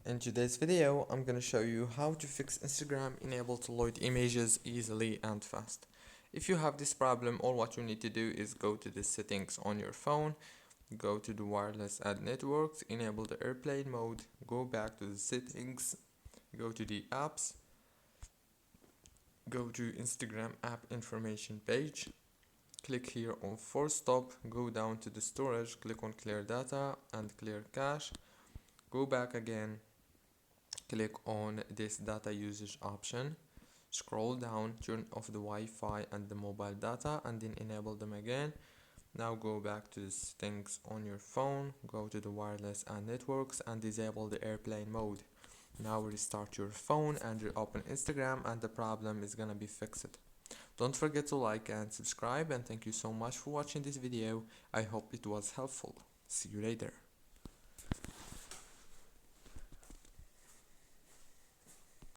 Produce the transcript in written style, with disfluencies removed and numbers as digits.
In today's video, I'm gonna show you how to fix Instagram enable to load images easily and fast. If you have this problem, all what you need to do is go to the settings on your phone, go to the wireless and networks, enable the airplane mode, go back to the settings, go to the apps, go to Instagram app information page, click here on force stop, go down to the storage, click on clear data and clear cache, go back again, click on this data usage option, scroll down, turn off the Wi-Fi and the mobile data and then enable them again. Now go back to the settings on your phone, go to the wireless and networks and disable the airplane mode. Now restart your phone and reopen Instagram and the problem is gonna be fixed. Don't forget to like and subscribe, and thank you so much for watching this video. I hope it was helpful. See you later.